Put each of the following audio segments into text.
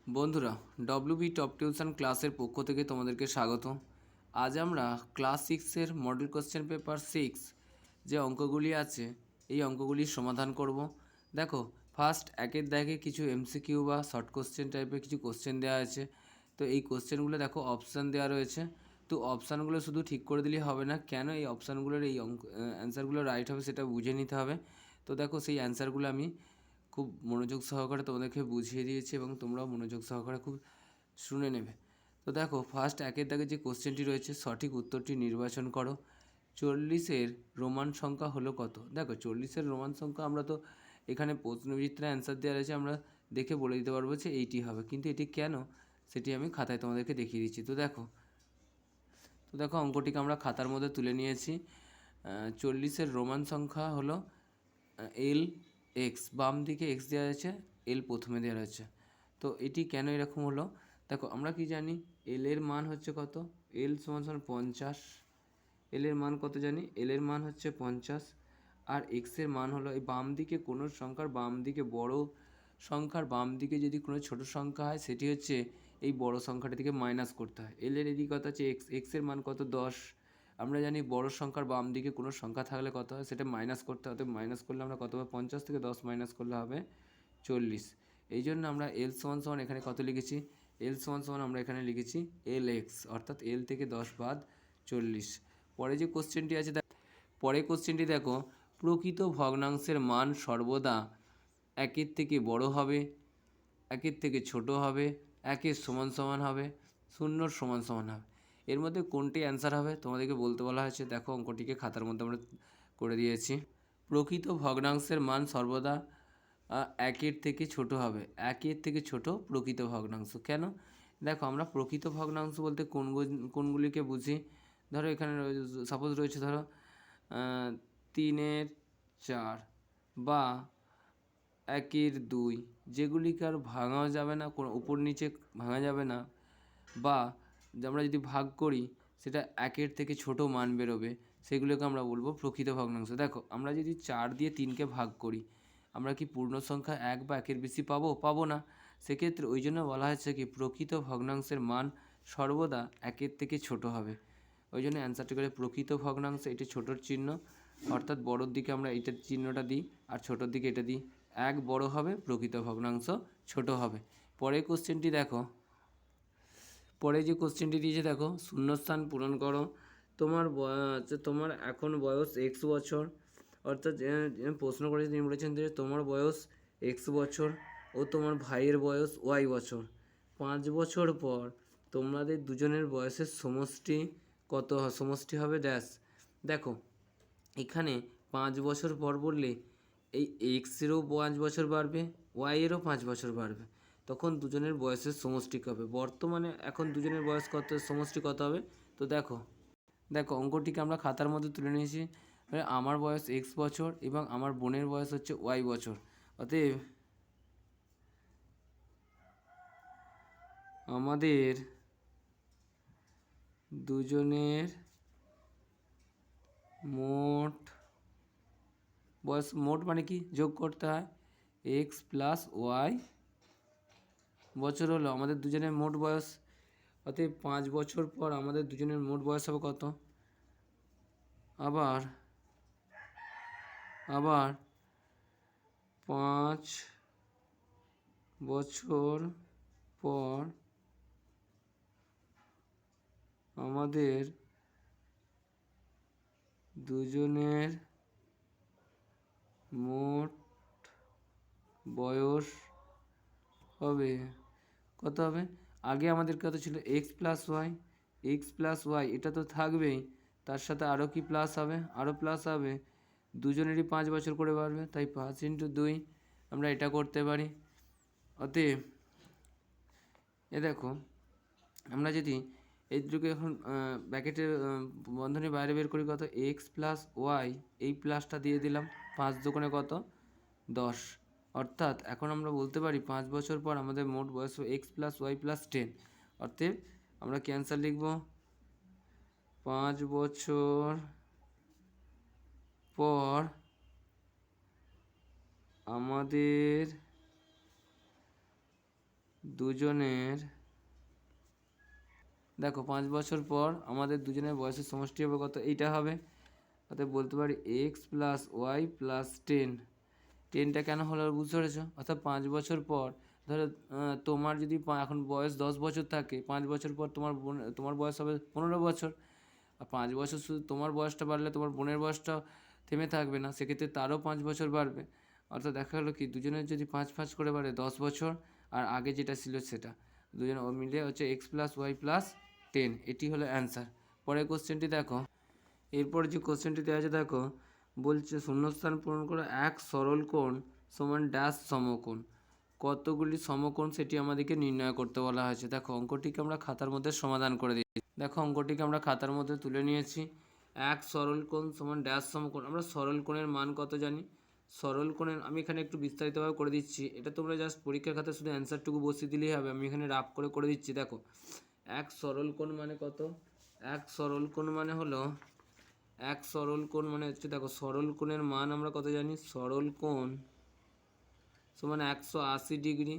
বন্ধুরা, WB top tuition ক্লাসের পক্ষ থেকে তোমাদেরকে স্বাগত। আজ আমরা ক্লাস 6-এর মডেল কোশ্চেন পেপার 6 যে অঙ্কগুলি আছে এই অঙ্কগুলির সমাধান করব। দেখো, ফার্স্ট একের দাগে কিছু এমসিকিউ বা শর্ট কোশ্চেন টাইপের কিছু কোশ্চেন দেওয়া আছে। তো এই কোশ্চেনগুলো দেখো অপশান দেওয়া রয়েছে। তো অপশানগুলো শুধু ঠিক করে দিলেই হবে না, কেন এই অপশানগুলোর এই অ্যান্সারগুলো রাইট হবে সেটা বুঝে নিতে হবে। তো দেখো, সেই অ্যান্সারগুলো আমি খুব মনোযোগ সহকারে তোমাদেরকে বুঝিয়ে দিয়েছি এবং তোমরাও মনোযোগ সহকারে খুব শুনে নেবে। তো দেখো, ফার্স্ট একের দাগে যে কোশ্চেনটি রয়েছে, সঠিক উত্তরটি নির্বাচন করো। 40-এর রোমান সংখ্যা হলো কত? দেখো, 40-এর রোমান সংখ্যা আমরা তো এখানে প্রশ্নবিচিত্রা অ্যান্সার দেওয়া রয়েছে, আমরা দেখে বলে দিতে পারবো যে এইটি হবে, কিন্তু এটি কেন সেটি আমি খাতায় তোমাদেরকে দেখিয়ে দিচ্ছি। তো দেখো অঙ্কটিকে আমরা খাতার মধ্যে তুলে নিয়েছি। 40-এর রোমান সংখ্যা হলো এল এক্স, বাম দিকে এক্স দেওয়া আছে, এল প্রথমে দেওয়া রয়েছে। তো এটি কেন এরকম হলো? দেখো, আমরা কি জানি এল এর মান হচ্ছে কত? এল সমান সমান 50। এল এর মান কত জানি? এল এর মান হচ্ছে 50, আর এক্সের মান হলো এই বাম দিকে কোনো সংখ্যার বাম দিকে বড় সংখ্যার বাম দিকে যদি কোনো ছোট সংখ্যা হয় সেটি হচ্ছে এই বড় সংখ্যাটা থেকে মাইনাস করতে হয়। এল এর এদিকে কত আছে? এক্সের মান কত? 10। আমরা জানি বড় সংখ্যার বাম দিকে কোনো সংখ্যা থাকলে কত হয় সেটা মাইনাস করতে হবে। মাইনাস করলে আমরা কত হবে? 50 থেকে 10 মাইনাস করলে হবে 40। এই জন্য আমরা এল সমান সমান এখানে কত লিখেছি? এল সমান সমান আমরা এখানে লিখেছি এল এক্স, অর্থাৎ এল থেকে 10 বাদ 40। পরে যে কোশ্চেনটি আছে, পরের কোশ্চেনটি দেখো, প্রকৃত ভগ্নাংশের মান সর্বদা একের থেকে বড় হবে, একের থেকে ছোট হবে, একের সমান সমান হবে, শূন্যর সমান সমান হবে। এর মধ্যে কোনটি অ্যান্সার হবে তোমাদেরকে বলতে বলা হয়েছে। দেখো, অঙ্কটিকে খাতার মধ্যে আমরা করে দিয়েছি। প্রকৃত ভগ্নাংশের মান সর্বদা একের থেকে ছোট হবে, একের থেকে ছোট প্রকৃত ভগ্নাংশ। কেন? দেখো, আমরা প্রকৃত ভগ্নাংশ বলতে কোনগুলিকে বুঝি? ধরো এখানে সাপোজ রয়েছে, ধরো 3/4 বা 1/2, যেগুলিকে আর ভাঙাও যাবে না, কোনো উপর নিচে ভাঙা যাবে না, বা আমরা যদি ভাগ করি সেটা একের থেকে ছোট মান বেরোবে, সেগুলোকে আমরা বলবো প্রকৃত ভগ্নাংশ। দেখো, আমরা যদি 4 দিয়ে 3কে ভাগ করি, আমরা কি পূর্ণ সংখ্যা 1 বা 1-এর বেশি পাবো না। সেক্ষেত্রে ওই জন্য বলা হয়েছে কি প্রকৃত ভগ্নাংশের মান সর্বদা 1-এর থেকে ছোট হবে। ওই জন্য অ্যান্সারটি করে প্রকৃত ভগ্নাংশ, এটি ছোটোর চিহ্ন, অর্থাৎ বড়োর দিকে আমরা এইটার চিহ্নটা দিই আর ছোটোর দিকে এটা দিই। 1 বড় হবে, প্রকৃত ভগ্নাংশ ছোট হবে। পরের কোশ্চেনটি দেখো, পরে যে কোশ্চেনটি দিয়েছে দেখো, শূন্যস্থান পূরণ করো। তোমার এখন বয়স এক্স বছর, অর্থাৎ প্রশ্ন করেছে, তিনি বলেছেন যে তোমার বয়স এক্স বছর ও তোমার ভাইয়ের বয়স ওয়াই বছর। 5 বছর পর তোমাদের দুজনের বয়সের সমষ্টি কত? সমষ্টি হবে ড্যাশ। দেখো, এখানে 5 বছর পর বললে এই এক্সেরও 5 বছর বাড়বে, ওয়াইয়েরও 5 বছর বাড়বে, তখন দুজনের বয়সের সমষ্টি হবে। বর্তমানে এখন দুজনের বয়স কত, সমষ্টি কত হবে? তো দেখো, অঙ্কটিকে আমরা খাতার মধ্যে তুলে নিয়েছি। আমার বয়স এক্স বছর এবং আমার বোনের বয়স হচ্ছে ওয়াই বছর, অতএব আমাদের দুজনের মোট বয়স, মোট মানে কি যোগ করতে হয়, এক্স প্লাস ওয়াই বছর হলো আমাদের দুজনের মোট বয়স। অতএব 5 বছর পর আমাদের দুজনের মোট বয়স হবে কত? আবার 5 বছর পর আমাদের দুজনের মোট বয়স হবে কত হবে? আগে আমাদের কত ছিল? এক্স প্লাস ওয়াই, এটা তো থাকবেই, তার সাথে আরও কি প্লাস হবে? আরও প্লাস হবে, দুজনেরই 5 বছর করে বাড়বে, তাই 5 × 2 আমরা এটা করতে পারি। অতএব দেখো, আমরা যদি এই দুটোকে এখন ব্র্যাকেটের বন্ধনীর বাইরে বের করি, কত? এক্স প্লাস ওয়াই, এই প্লাসটা দিয়ে দিলাম, 5 দোকানে কত? 10। অর্থাৎ এখন আমরা বলতে পারি 5 বছর পর আমাদের মোট বয়স এক্স প্লাস ওয়াই প্লাস 10। অর্থাৎ আমরা কি অ্যান্সার লিখব? 5 বছর পর আমাদের দুজনের দেখো 5 বছর পর আমাদের দুজনের বয়সের সমষ্টি হবে কত, এইটা হবে। অর্থাৎ বলতে পারি এক্স প্লাস ওয়াই প্লাস 10। 10টা কেন হলো বুঝতে পেরেছো? অর্থাৎ 5 বছর পর ধরো তোমার যদি এখন বয়স 10 বছর থাকে, 5 বছর পর তোমার বয়স হবে 15 বছর। আর 5 বছর শুধু তোমার বয়সটা বাড়লে তোমার বোনের বয়সটা থেমে থাকবে না, সেক্ষেত্রে তারও 5 বছর বাড়বে। অর্থাৎ দেখা গেলো কি দুজনের যদি 5 করে বাড়ে 10 বছর, আর আগে যেটা ছিল সেটা দুজন মিলে হচ্ছে এক্স প্লাস ওয়াই প্লাস 10। এটি হলো অ্যান্সার। পরের কোশ্চেনটি দেখো। এরপর যে কোশ্চেনটি দেওয়া আছে দেখো, বলছে শূন্যস্থান পূরণ করে এক সরল কোণ সমান ড্যাশ সমকোণ, কতগুলি সমকোণ সেটি আমাদেরকে নির্ণয় করতে বলা হয়েছে। দেখো অঙ্কটিকে আমরা খাতার মধ্যে সমাধান করে দিই। দেখো অঙ্কটিকে আমরা খাতার মধ্যে তুলে নিয়েছি। এক সরল কোণ সমান ড্যাশ সমকোণ। আমরা সরল কোণের মান কত জানি? সরল কোণের আমি এখানে একটু বিস্তারিতভাবে করে দিচ্ছি, এটা তোমরা জাস্ট পরীক্ষার খাতায় শুধু অ্যান্সারটুকু বসিয়ে দিলেই হবে। আমি এখানে রাফ করে দিচ্ছি। দেখো এক সরল কোণ মানে কত? এক সরল কোণ মানে হলো, এক সরল কোণ মানে হচ্ছে, দেখো সরল কোণের মান আমরা কত জানি? সরল কোণ সমান 180 ডিগ্রি।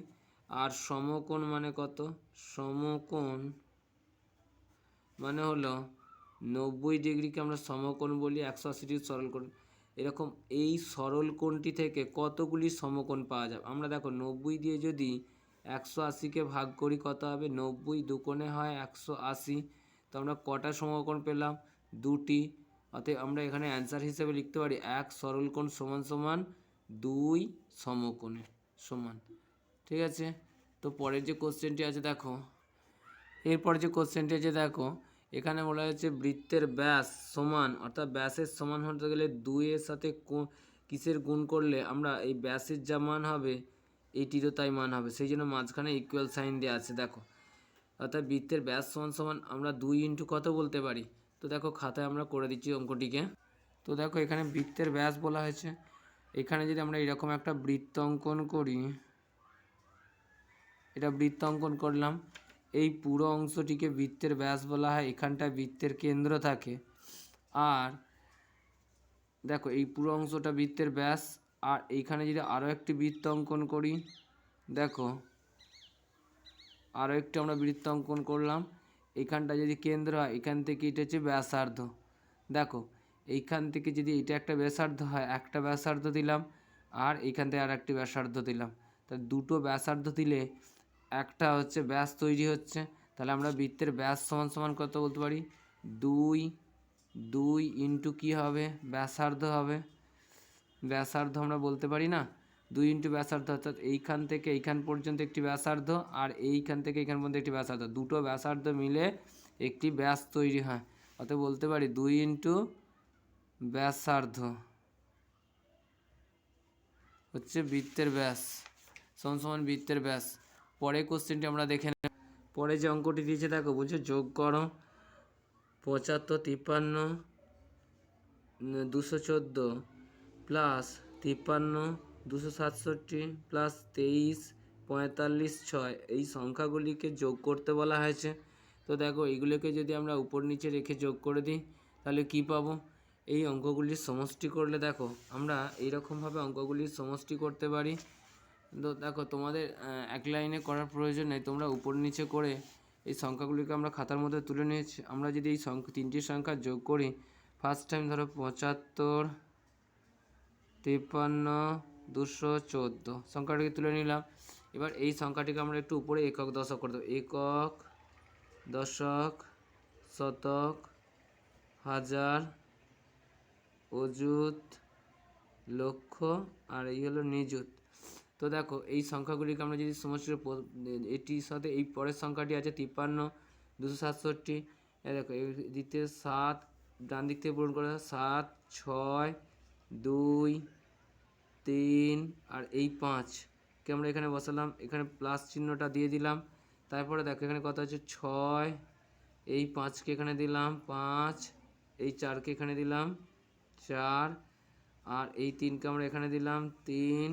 আর সমকোণ মানে কত? সমকোণ মানে হলো 90 ডিগ্রিকে আমরা সমকোণ বলি, 180 ডিগ্রি সরল কোণ। এরকম এই সরল কোণটি থেকে কতগুলি সমকোণ পাওয়া যাবে? আমরা দেখো 90 দিয়ে যদি 180কে ভাগ করি কত হবে? 90 দুকোণে হয় 180। তো আমরা কটা সমকোণ পেলাম? দুটি। অতএব আমরা এখানে অ্যান্সার হিসেবে লিখতে পারি এক সরল কোণ সমান সমান 2 সমকোণের সমান। ঠিক আছে। তো পরের যে কোশ্চেনটি আছে দেখো, এরপর যে কোশ্চেনটি আছে দেখো, এখানে বলা হয়েছে বৃত্তের ব্যাস সমান, অর্থাৎ ব্যাসের সমান হতে গেলে 2 এর সাথে কিসের গুণ করলে আমরা এই ব্যাসের যা মান হবে এইটিরও তাই মান হবে, সেই জন্য মাঝখানে ইকুয়াল সাইন দেওয়া আছে। দেখো অর্থাৎ বৃত্তের ব্যাস সমান সমান আমরা 2 ইন্টু কত বলতে পারি? তো দেখো খাতায় আমরা করে দিচ্ছি অঙ্কটিকে। তো দেখো এখানে বৃত্তের ব্যাস বলা হয়েছে। এখানে যদি আমরা এরকম একটা বৃত্ত অঙ্কন করি, এটা বৃত্ত অঙ্কন করলাম, এই পুরো অংশটিকে বৃত্তের ব্যাস বলা হয়। এখানটায় বৃত্তের কেন্দ্র থাকে। আর দেখো এই পুরো অংশটা বৃত্তের ব্যাস। আর এইখানে যদি আরও একটি বৃত্ত অঙ্কন করি, দেখো আরও একটু আমরা বৃত্ত অঙ্কন করলাম, এইখানটা যদি কেন্দ্র হয়, এখান থেকে এটা হচ্ছে ব্যাসার্ধ। দেখো এইখান থেকে যদি এটা একটা ব্যাসার্ধ হয়, একটা ব্যাসার্ধ দিলাম, আর এইখান থেকে আর একটি ব্যাসার্ধ দিলাম, তা দুটো ব্যাসার্ধ দিলে একটা হচ্ছে ব্যাস তৈরি হচ্ছে। তাহলে আমরা বৃত্তের ব্যাস সমান সমান কত বলতে পারি? 2 ইন্টু কী হবে? ব্যাসার্ধ হবে। ব্যাসার্ধ আমরা বলতে পারি না, 2 ইন্টু ব্যাসার্ধ, অর্থাৎ এইখান থেকে এইখান পর্যন্ত একটি ব্যাসার্ধ, আর এইখান থেকে এইখান পর্যন্ত একটি ব্যাসার্ধ, দুটো ব্যাসার্ধ মিলে একটি ব্যাস তৈরি হয়। অর্থাৎ বলতে পারি 2 ইন্টু ব্যাসার্ধ হচ্ছে বৃত্তের ব্যাস সমান সমান বৃত্তের ব্যাস। পরের কোশ্চেনটি আমরা দেখে নেব। পরে যে অঙ্কটি দিয়েছে দেখো, বলছে যোগ করো 75, 53, 214 প্লাস 53, 267 প্লাস 23, 45, 6 এই সংখ্যাগুলিকে যোগ করতে বলা হয়েছে। তো দেখো এইগুলোকে যদি আমরা উপর নিচে রেখে যোগ করে দিই তাহলে কি পাবো? এই অঙ্কগুলির সমষ্টি করলে দেখো আমরা এইরকমভাবে অঙ্কগুলির সমষ্টি করতে পারি। তো দেখো তোমাদের এক লাইনে করার প্রয়োজন নেই, তোমরা উপর নিচে করে এই সংখ্যাগুলিকে আমরা খাতার মধ্যে তুলে নিয়েছি। আমরা যদি এই তিনটি সংখ্যা যোগ করি, ফার্স্ট টাইম ধরো 75, 53, 214 সংখ্যাটিকে তুলে নিলাম। এবার এই সংখ্যাটিকে আমরা একটু উপরে একক দশক করে দেবো। একক, দশক, শতক, হাজার, অযুত, লক্ষ, আর এই হলো নিযুত। তো দেখো এই সংখ্যাগুলিকে আমরা যদি সমষ্টি, এটির সাথে এই পরের সংখ্যাটি আছে 53, 267, দেখো এই দিক থেকে 7, ডান দিক থেকে পূরণ করে 7, 6, 2, 3 আর এই 5কে আমরা এখানে বসালাম, এখানে প্লাস চিহ্নটা দিয়ে দিলাম। তারপরে দেখো এখানে কত আছে 6, এই 5কে এখানে দিলাম 5, এই 4কে এখানে দিলাম 4, আর এই 3কে আমরা এখানে দিলাম 3,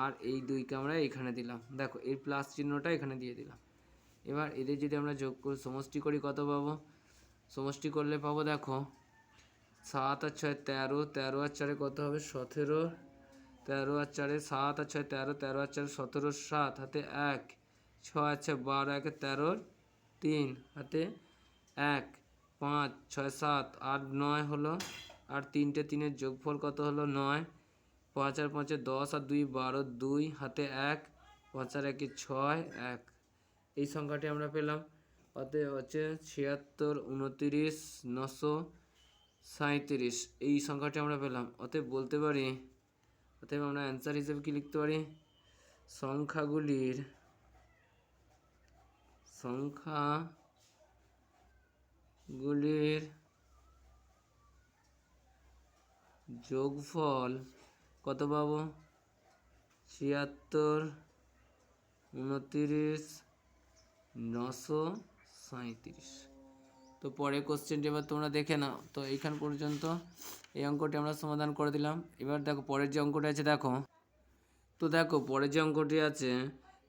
আর এই 2কে আমরা এখানে দিলাম। দেখো এই প্লাস চিহ্নটা এখানে দিয়ে দিলাম। এবার এদের যদি আমরা যোগ করে সমষ্টি করি কত পাবো? সমষ্টি করলে পাবো দেখো 7 আর 6 13, 13 আর 4 কত হবে? 17, 13 আর 4 7 আর 6 13, 13 আর 4 17, 7 হাতে 1, ছয় আছে 12, একে 13, 3 হাতে 1, 5, 6, 7, 8, 9 হলো। আর 3টে 3-এর যোগফল কত হলো? 9। 5 আর 5 10 আর 2 12, 2 হাতে 1, 5 আর 1 6, 1। এই সংখ্যাটি আমরা পেলাম। অতএব হচ্ছে 76, 29, 937, এই সংখ্যাটি আমরা পেলাম। অতএব বলতে পারি, অতএব আমরা অ্যান্সার হিসেবে কি লিখতে পারি? সংখ্যাগুলির যোগফল কত পাবো? 76, 29, 937। তো পরের কোশ্চেনটি এবার তোমরা দেখে নাও। তো এইখান পর্যন্ত এই অঙ্কটি আমরা সমাধান করে দিলাম। এবার দেখো পরের যে অঙ্কটি আছে দেখো। তো দেখো পরের যে অঙ্কটি আছে,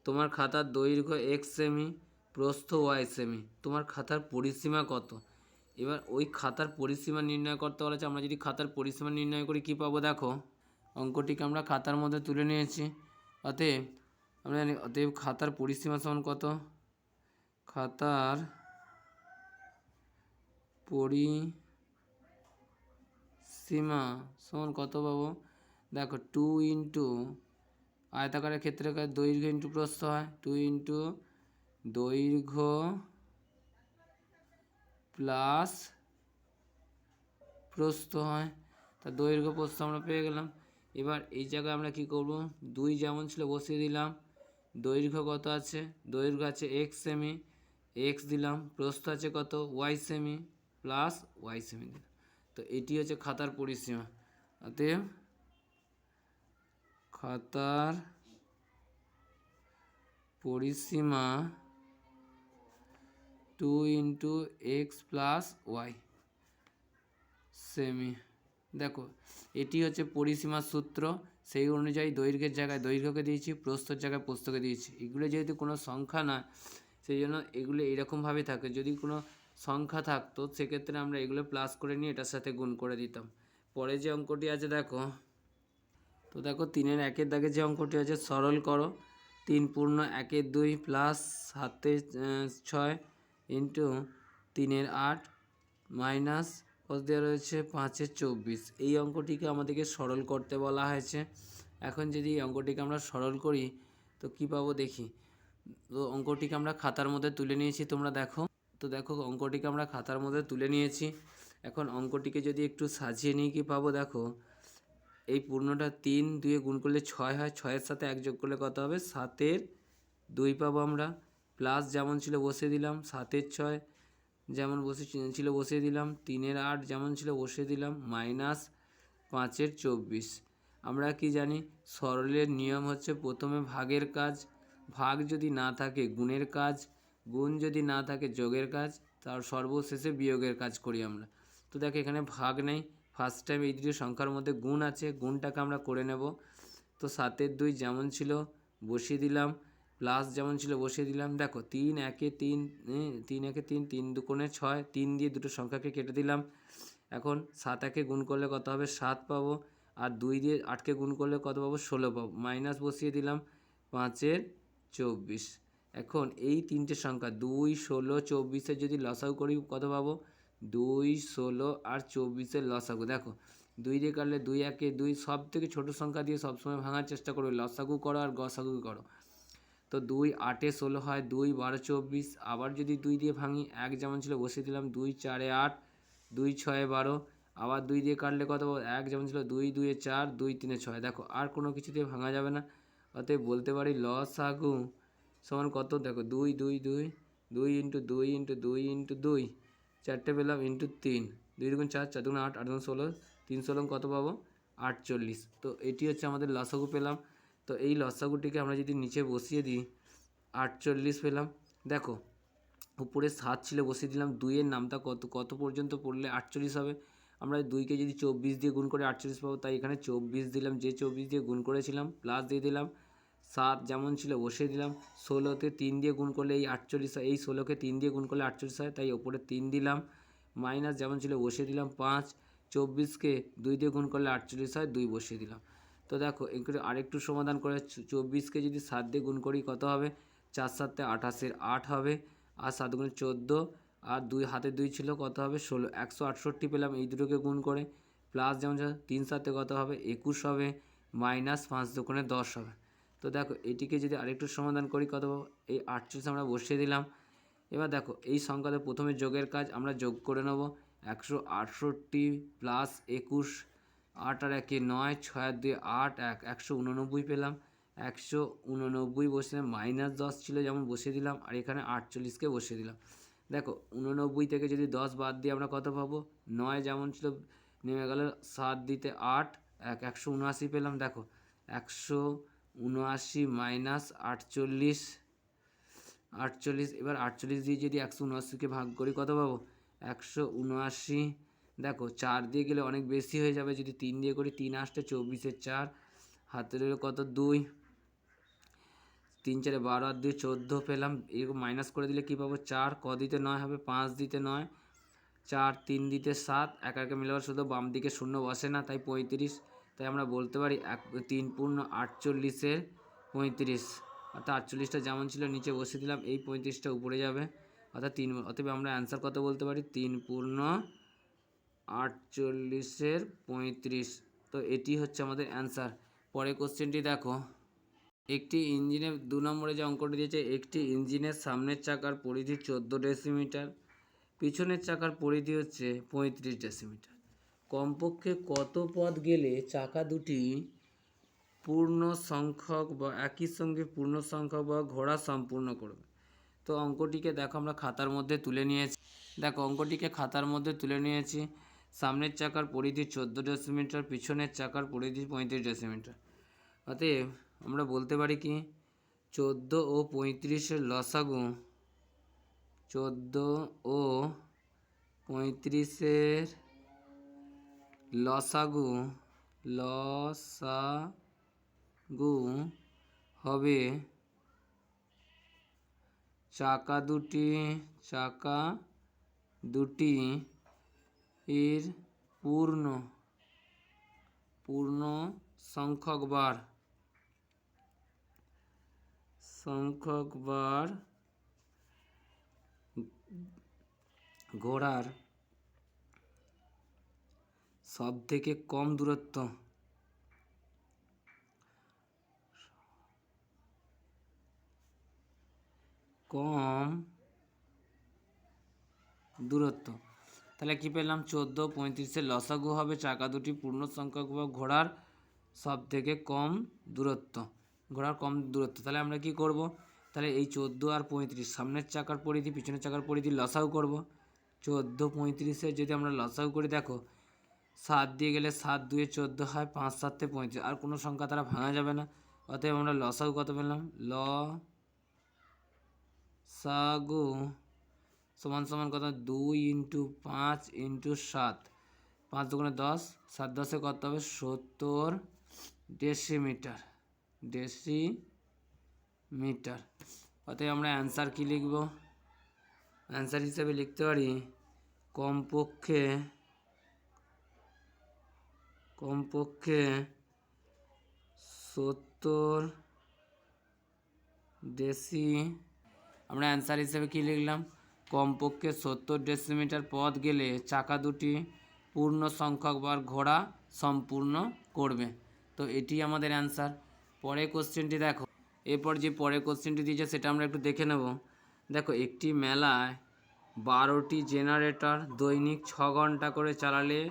তোমার খাতার দৈর্ঘ্য x সেমি, প্রস্থ y সেমি, তোমার খাতার পরিসীমা কত? এবার ওই খাতার পরিসীমা নির্ণয় করতে বলেছে। আমরা যদি খাতার পরিসীমা নির্ণয় করি কী পাবো? দেখো অঙ্কটিকে আমরা খাতার মধ্যে তুলে নিয়েছি। অতএব আমরা জানি, অতএব খাতার পরিসীমা সমান কত? খাতার পরিসীমা সমান কত পাবো? দেখো 2 ইন্টু আয়তাকারের ক্ষেত্রে দৈর্ঘ্য ইন্টু প্রস্থ হয়, 2 ইন্টু দৈর্ঘ্য প্লাস প্রস্থ হয়। তা দৈর্ঘ্য প্রস্থ আমরা পেয়ে গেলাম। এবার এই জায়গায় আমরা কি করব? 2 যেমন ছিল বসিয়ে দিলাম। দৈর্ঘ্য কত আছে? দৈর্ঘ্য আছে x সেমি, x দিলাম। প্রস্থ আছে কত? y semi, plus y semi দিলাম। তো এটি হচ্ছে খাতার পরিসীমা। অতএব খাতার পরিসীমা 2 into x plus y semi. দেখো এটি হচ্ছে পরিসীমার সূত্র। সেই অনুযায়ী দৈর্ঘ্যের জায়গায় দৈর্ঘ্যকে দিয়েছি, প্রস্থের জায়গায় প্রস্থকে দিয়েছি। এগুলো যেহেতু কোনো সংখ্যা না, সেই জন্য এগুলো এইরকমভাবেই থাকে। যদি কোনো সংখ্যা থাকতো সেক্ষেত্রে আমরা এগুলো প্লাস করে নিয়ে এটার সাথে গুণ করে দিতাম। পরে যে অঙ্কটি আছে দেখো। তো দেখো 3-এর 1-এর দাগে যে অঙ্কটি আছে সরল করো। 3 পূর্ণ 1-এর 2 প্লাস 7-এর 6 ইন্টু 3-এর 8 মাইনাস কত দেওয়া রয়েছে? 5-এর 24। এই অঙ্কটিকে আমাদেরকে সরল করতে বলা হয়েছে। এখন যদি এই অঙ্কটিকে আমরা সরল করি তো কী পাবো দেখি। তো অঙ্কটিকে আমরা খাতার মধ্যে তুলে নিয়েছি, তোমরা দেখো। তো দেখো অঙ্কটিকে আমরা খাতার মধ্যে তুলে নিয়েছি। এখন অঙ্কটিকে যদি একটু সাজিয়ে নিই কী পাবো দেখো। এই পূর্ণটা 3 2 গুণ করলে 6 হয়, 6-এর সাথে 1 যোগ করলে কত হবে? 7-এর 2 পাবো আমরা। প্লাস যেমন ছিল বসিয়ে দিলাম, 7-এর 6 যেমন ছিল বসিয়ে দিলাম, 3-এর 8 যেমন ছিল বসিয়ে দিলাম, মাইনাস 5-এর 24। আমরা কি জানি? সরলের নিয়ম হচ্ছে প্রথমে ভাগের কাজ, ভাগ যদি না থাকে গুণের কাজ, গুণ যদি না থাকে যোগের কাজ, তার সর্বশেষে বিয়োগের কাজ করি আমরা। তো দেখো এখানে ভাগ নেই। ফার্স্ট টাইম এই দুটো সংখ্যার মধ্যে গুণ আছে, গুণটাকে আমরা করে নেব। তো 7-এর 2 যেমন ছিল বসিয়ে দিলাম, প্লাস যেমন ছিল বসিয়ে দিলাম। দেখো 3 1-এ 3, 3 1-এ 3, 3 2 6, 3 দিয়ে দুটো সংখ্যাকে কেটে দিলাম। এখন 7 1-এ গুণ করলে কত হবে? 7 পাবো। আর 2 দিয়ে 8-কে গুণ করলে কত পাবো? 16 পাবো। মাইনাস বসিয়ে দিলাম 5-এর 24। এখন এই তিনটে সংখ্যা 2 16 24-এর যদি লসাগু করি কত পাবো? 2 16 আর 24-এর লসাগু। দেখো 2 দিয়ে কাটলে 2 1-এ 2, সব থেকে ছোটো সংখ্যা দিয়ে সবসময় ভাঙার চেষ্টা করবে। লসাগু করো আর গসাগু করো। তো 2 8-এ 16 হয়, 2 12 24। আবার যদি 2 দিয়ে ভাঙি, 1 যেমন ছিল বসিয়ে দিলাম, 2 4-এ 8, 2 6-এ 12। আবার 2 দিয়ে কাটলে কত পাবো? 1 যেমন ছিল 2 2-এ 4, 2 3-এ 6। দেখো আর কোনো কিছু দিয়ে ভাঙা যাবে না। অতএব বলতে পারি লসাগু সমান কত? দেখো 2 2 2, 2 ইন্টু 2 ইন্টু 2 ইন্টু 2, 4টে পেলাম ইন্টু 3, 2 দুগুণ 4, 4 দুগুণ 8, 8 দুগুণ 16, 3 16 কত পাবো? 48। তো এটি হচ্ছে আমাদের লসাগু পেলাম। তো এই লসাগুটিকে আমরা যদি নিচে বসিয়ে দিই, 48 পেলাম। দেখো উপরে 7 ছিল বসিয়ে দিলাম, 2-এর নামটা কত পর্যন্ত পড়লে 48 হবে? আমরা 2-কে যদি 24 দিয়ে গুণ করে 48 পাবো, তাই এখানে 24 দিলাম, যে 24 দিয়ে গুণ করেছিলাম, প্লাস দিয়ে দিলাম 7 যেমন ছিল বসিয়ে দিলাম। 16-তে 3 দিয়ে গুণ করলে এই 48 হয়, এই 16-কে 3 দিয়ে গুণ করলে 48 হয়, তাই ওপরে 3 দিলাম। মাইনাস যেমন ছিল বসিয়ে দিলাম 5, 24-কে 2 দিয়ে গুণ করলে 48 হয়, 2 বসিয়ে দিলাম। তো দেখো একটু আরেকটু সমাধান করে 24-কে যদি 7 দিয়ে গুণ করি কত হবে? 4 7 28 8 হবে, আর 7 গুণে 14, আর 2 হাতে 2 ছিল, কত হবে 16, 168 পেলাম এই দুটোকে গুণ করে। প্লাস যেমন 3 7 কত হবে 21 হবে, মাইনাস 5 দুগুণে 10 হবে। তো দেখো এটিকে যদি আরেকটু সমাধান করি কত পাবো, এই 48 আমরা বসিয়ে দিলাম। এবার দেখো এই সংখ্যাতে প্রথমে যোগের কাজ আমরা যোগ করে নেব। 168 প্লাস 21, 8 আর 1 9, 6 আর 2 8, 189 পেলাম। 189 বসে, মাইনাস 10 ছিল যেমন বসিয়ে দিলাম, আর এখানে 48কে বসিয়ে দিলাম। দেখো 89 থেকে যদি 10 বাদ দিয়ে আমরা কত পাবো, 9 যেমন ছিল নেমে গেল, 7 দিতে 8, 179 পেলাম। দেখো 179 মাইনাস 48, এবার 48 দিয়ে যদি 179কে ভাগ করি কত পাবো 179। দেখো 4 দিয়ে গেলে অনেক বেশি হয়ে যাবে, যদি 3 দিয়ে করি 3 আসতে 24 4, হাতে রইল কত 2, 3 4 12 আর 2 14 পেলাম। এরকম মাইনাস করে দিলে কী পাবো 4, ক দিতে 9 হবে, 5 দিতে 9, 4 3 দিতে 7, একে মিলাবার শুধু বাম দিকে শূন্য বসে না, তাই 35। তাই আমরা বলতে পারি 3 পূর্ণ 48 35, অর্থাৎ 48টা যেমন ছিল নিচে বসিয়ে দিলাম, এই 35টা উপরে যাবে, অর্থাৎ 3। অতএব আমরা অ্যান্সার কত বলতে পারি 3 পূর্ণ 48 35। তো এটি হচ্ছে আমাদের অ্যান্সার। পরের কোশ্চেনটি দেখো, একটি ইঞ্জিনের 2 নম্বরে যে অঙ্কটি দিয়েছে, একটি ইঞ্জিনের সামনের চাকার পরিধি 14 ডেসিমিটার, পিছনের চাকার পরিধি হচ্ছে 35 ডেসিমিটার। কমপক্ষে কত পথ গেলে চাকা দুটি পূর্ণ সংখ্যক বা একই সঙ্গে পূর্ণ সংখ্যক বা ঘোরা সম্পূর্ণ করবে। তো অঙ্কটিকে দেখো আমরা খাতার মধ্যে তুলে নিয়েছি। দেখো অঙ্কটিকে খাতার মধ্যে তুলে নিয়েছি। সামনের চাকার পরিধি 14 ডেসিমিটার, পিছনের চাকার পরিধি 35 ডেসিমিটার। অতএব আমরা বলতে পারি কি 14 ও 35-এর লসাগু, 14 ও 35-এর লসাগু হবে চাকা দুটি এর পূর্ণ সংখ্যক বার ঘোড়ার সব থেকে কম দূরত্ব তাহলে কি পেলাম 14 35-এর লসাগু হবে চাকা দুটি পূর্ণ সংখ্যক বা ঘোড়ার সব থেকে কম দূরত্ব, তাহলে আমরা কি করব, তাহলে এই 14 আর 35 সামনের চাকার পরিধি পিছনের চাকার পরিধি লসাগু করব। 14 35-এর যদি আমরা লসাগু করি, দেখো 7 দিয়ে গেলে 7 2 14 হয়, 5 7 35, আর কোনো সংখ্যা তারা ভাঙা যাবে না। অতএব আমরা লসাগু কত পেলাম, লসাগু সমান সমান কত 2 × 5 × 7, 5 দুগুণে 10, 7 10-এ কত হবে 70 ডেসিমিটার। অতএব আমরা অ্যান্সার কি লিখব, অ্যান্সার হিসেবে লিখতে পারি কমপক্ষে 70 আমরা অ্যান্সার হিসেবে কি লিখলাম, কমপক্ষে 70 ডেসিমিটার পথ গেলে চাকা দুটি পূর্ণ সংখ্যক বার ঘোড়া সম্পূর্ণ করবে। তো এটি আমাদের অ্যান্সার। পরের কোশ্চেনটি দেখো, এরপর যে পরের কোশ্চেনটি দিয়েছে সেটা আমরা একটু দেখে নেব। দেখো একটি মেলায় 12টি জেনারেটর দৈনিক 6 ঘন্টা করে চালালে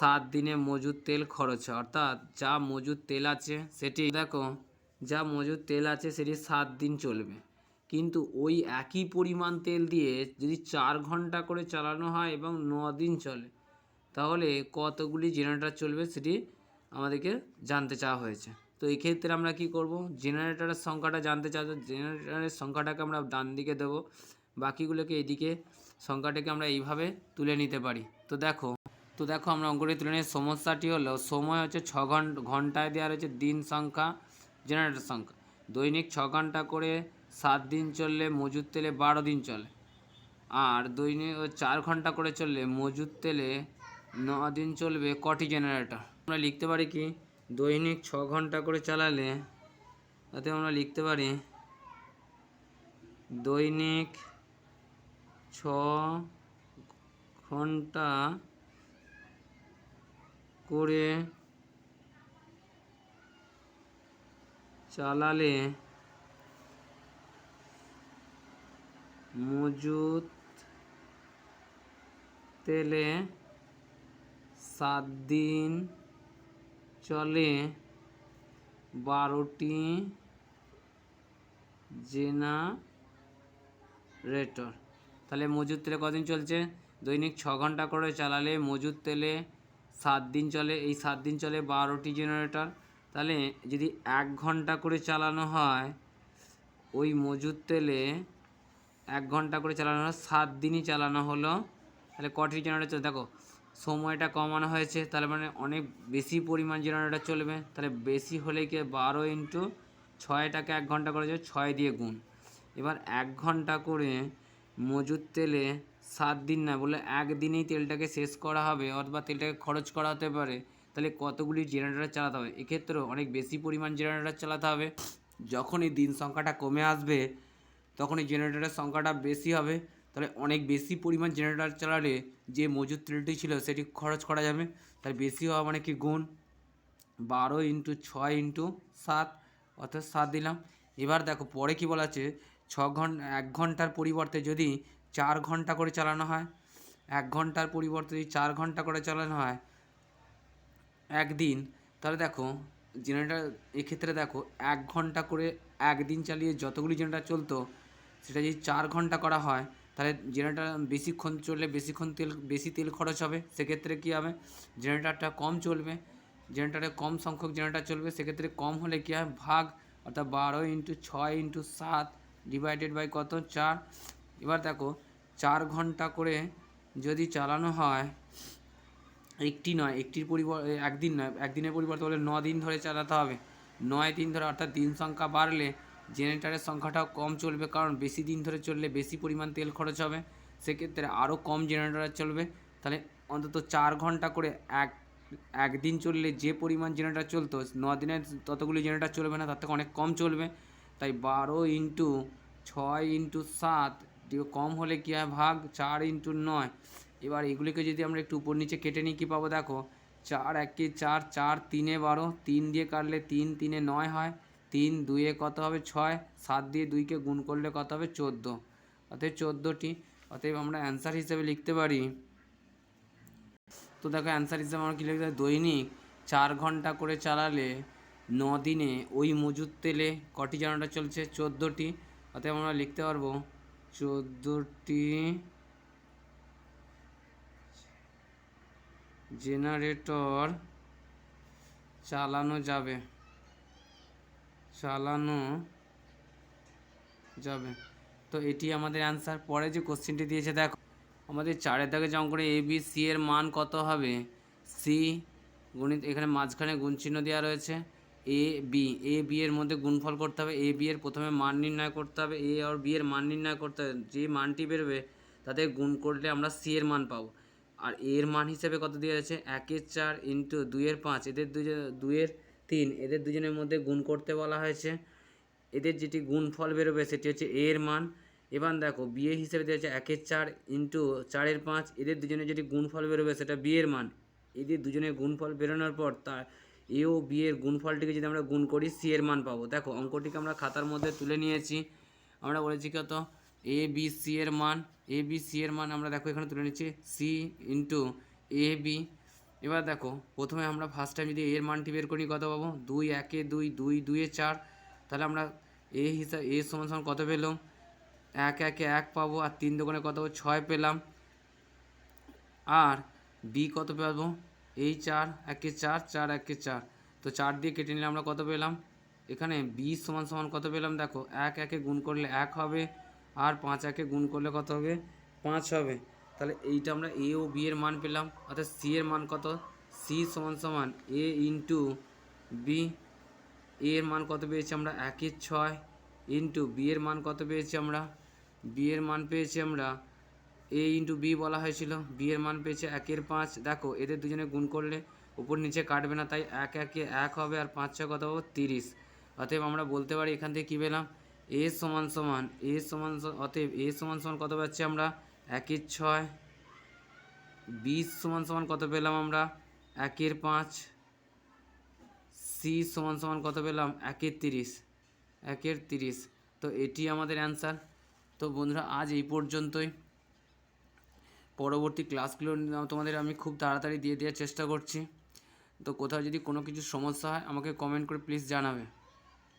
7 দিনে মজুদ তেল খরচ হয়, অর্থাৎ যা মজুদ তেল আছে সেটি 7 দিন চলবে, কিন্তু ওই একই পরিমাণ তেল দিয়ে যদি 4 ঘন্টা করে চালানো হয় এবং 9 দিন চলে, তাহলে কতগুলি জেনারেটর চলবে সেটি আমাদেরকে জানতে চাওয়া হয়েছে। তো এই ক্ষেত্রে আমরা কি করব, জেনারেটরের সংখ্যাটা জানতে চাই, জেনারেটরের সংখ্যাটাকে আমরা ডান দিকে দেব, বাকিগুলোকে এদিকে সংখ্যাটাকে আমরা এইভাবে তুলে নিতে পারি। তো দেখো আমরা অঙ্কটি তুলে নিই। সমস্যাটি হলো সময় হচ্ছে 6 ঘন্টায় দেওয়া রয়েছে, দিন সংখ্যা জেনারেটর সংখ্যা, দৈনিক 6 ঘন্টা করে 7 দিন চললে মজুদ তেলে 12 দিন চলে, আর দৈনিক 4 ঘন্টা করে চললে মজুদ তেলে 9 দিন চলবে কটি জেনারেটর। আমরা লিখতে পারি কি দৈনিক 6 ঘন্টা করে চালালে, তাতে আমরা লিখতে পারি দৈনিক 6 ঘন্টা করে চালালে মজুত তেলে 7 দিন চলে 12টি জেনারেটর। তাহলে মজুত তেলে কদিন চলছে? দৈনিক 6 ঘন্টা করে চালালে মজুত তেলে 7 দিন চলে, এই 7 দিন চলে 12টি জেনারেটর। তাহলে যদি 1 ঘন্টা করে চালানো হয়, ওই মজুত তেলে 1 ঘন্টা করে চালানো হলো, 7 দিনই চালানো হলো, তাহলে কটি জেনারেটর? দেখো সময়টা কমানো হয়েছে, তাহলে মানে অনেক বেশি পরিমাণ জেনারেটর চলবে। তাহলে বেশি হলে কি 12 ইন্টু 6টাকে 1 ঘন্টা করে যাবে, 6 দিয়ে গুণ। এবার 1 ঘন্টা করে মজুত তেলে 7 দিন না বলে 1 দিনেই তেলটাকে শেষ করা হবে, অথবা তেলটাকে খরচ করা হতে পারে। তাহলে কতগুলি জেনারেটর চালাতে হবে? এক্ষেত্রেও অনেক বেশি পরিমাণ জেনারেটর চালাতে হবে। যখনই দিন সংখ্যাটা কমে আসবে তখনই জেনারেটরের সংখ্যাটা বেশি হবে। তাহলে অনেক বেশি পরিমাণ জেনারেটর চালালে যে মজুত তেলটি ছিল সেটি খরচ করা যাবে। তাহলে বেশি হওয়া মানে কি গুণ 12 ইন্টু 6 ইন্টু 7, অর্থাৎ 7 দিলাম। এবার দেখো পরে কি বলা আছে, 1 ঘন্টার পরিবর্তে যদি 4 ঘন্টা করে চালানো হয়, 1 ঘন্টার পরিবর্তে যদি 4 ঘন্টা করে চালানো হয় একদিন, তাহলে দেখো জেনারেটর এক্ষেত্রে দেখো 1 ঘন্টা করে একদিন চালিয়ে যতগুলি জেনারেটর চলতো সেটা যদি 4 ঘন্টা করা হয়, তাহলে জেনারেটর বেশিক্ষণ চললে বেশি তেল খরচ হবে। সেক্ষেত্রে কী হবে, জেনারেটরটা কম চলবে, জেনারেটরে কম সংখ্যক জেনারেটর চলবে। সেক্ষেত্রে কম হলে কী হয়, ভাগ, অর্থাৎ 12 ইন্টু 6 ইন্টু 7 ডিভাইডেড বাই কত, 4। এবার দেখো 4 ঘন্টা করে যদি চালানো হয়, একদিন নয়, একদিনের পরিবর্তে বলে 9 দিন ধরে চালাতে হবে। 9 দিন ধরে, অর্থাৎ দিন সংখ্যা বাড়লে জেনারেটরের সংখ্যাটাও কম চলবে, কারণ বেশি দিন ধরে চললে বেশি পরিমাণ তেল খরচ হবে। সেক্ষেত্রে আরও কম জেনারেটর চলবে। তাহলে অন্তত 4 ঘন্টা করে একদিন চললে যে পরিমাণ জেনারেটর চলতো 9 দিনে ততগুলি জেনারেটর চলবে না, তার থেকে অনেক কম চলবে। তাই 12 ইন্টু 6 ইন্টু 7 কম হলে কী হয়, ভাগ, 4 ইন্টু 9। এবার এগুলিকে যদি আমরা একটু উপর নিচে কেটে নিই, কী পাবো দেখো, 4 একে 4, 4 তিনে 12, 3 দিয়ে কাটলে 3 তিনে 9 হয়, 3 দুয়ে কত হবে 6, 7 দিয়ে 2কে গুণ করলে কত হবে 14, অতএব 14টি। অতএব আমরা অ্যান্সার হিসেবে লিখতে পারি, তো দেখো অ্যান্সার হিসেবে আমরা কী লিখতে পারি, দৈনিক 4 ঘন্টা করে চালালে 9 দিনে ওই মজুত তেলে কটি জেনারেটর চলছে, 14টি। অতএব আমরা লিখতে পারবো 14টি জেনারেটর চালানো যাবে। তো এটি আমাদের অ্যান্সার। পরে যে কোশ্চেনটি দিয়েছে দেখো, আমাদের 4-এর দাগে যে অঙ্কটা এ বি সি এর মান কত হবে, সি গণিত, এখানে মাঝখানে গুণ চিহ্ন দেওয়া রয়েছে, এ বি এর মধ্যে গুণফল করতে হবে, এ বি এর প্রথমে মান নির্ণয় করতে হবে, এ আর বি এর মান নির্ণয় করতে হবে, যে মানটি বেরোবে তাদের গুণ করলে আমরা সি এর মান পাবো। আর এর মান হিসেবে কত দেওয়া আছে, 1-এর 4 ইন্টু 2-এর 5, এদের 2-এর 3, এদের দুজনের মধ্যে গুণ করতে বলা হয়েছে। এদের যেটি গুণফল বেরোবে সেটি হচ্ছে এ এর মান। এবার দেখো বি এর হিসেবে দেওয়া হচ্ছে 1-এর 4 ইন্টু 4-এর 5, এদের দুজনের যেটি গুণফল বেরোবে সেটা বি এর মান। এদের দুজনের গুণফল বেরোনোর পর তার এ ও বি এর গুণফলটিকে যদি আমরা গুণ করি সি এর মান পাবো। দেখো অঙ্কটিকে আমরা খাতার মধ্যে তুলে নিয়েছি, আমরা বলেছি কত, এ বি সি এর মান, এ বি সি এর মান আমরা দেখো এখানে তুলে নিচ্ছি, সি ইন্টু এ বি। এবার দেখো প্রথমে আমরা ফার্স্ট টাইম যদি এর মানটি বের করি কত পাবো, 2-1-এ 2, 2-2-এ 4, তাহলে আমরা এ হিসাবে এ সমান কত পেলাম, 1-1-এ 1 পাবো, আর 3-2-এ কত পাবো, 6 পেলাম। আর বি কত পাবো, এই 4-1-এ 4, 4-1-এ 4, তো 4 দিয়ে কেটে নিলে আমরা কত পেলাম, এখানে বি সমান কত পেলাম দেখো, 1-1-এ গুণ করলে 1 হবে, আর 5-1-এ গুণ করলে কত হবে, 5 হবে। তাহলে এইটা আমরা এ ও বি এর মান পেলাম। অর্থাৎ সি এর মান কত, সি সমান এ ইন্টু বি। এর মান কত পেয়েছি আমরা, 1-এর 6 ইন্টু বি এর মান কত পেয়েছি আমরা, বি এর মান পেয়েছি আমরা, এ ইন্টু বি বলা হয়েছিল, বি এর মান পেয়েছে 1-এর 5। দেখো এদের দুজনে গুণ করলে উপর নিচে কাটবে না, তাই 1-1-এ 1 হবে, আর 5-6 কত পাবো, 30। অতএব আমরা বলতে পারি এখান থেকে কী পেলাম, এ সমান সমান অতএব এ সমান সমান কত পাচ্ছি আমরা 1/6, বি সমান সমান কত পেলাম আমরা 1/5, সি সমান সমান কত পেলাম 1/30, তো এটি আমাদের অ্যান্সার। তো বন্ধুরা আজ এই পর্যন্তই, পরবর্তী ক্লাসগুলো তোমাদের আমি খুব তাড়াতাড়ি দিয়ে দেওয়ার চেষ্টা করছি। তো কোথাও যদি কোনো কিছু সমস্যা হয় আমাকে কমেন্ট করে প্লিজ জানাবে।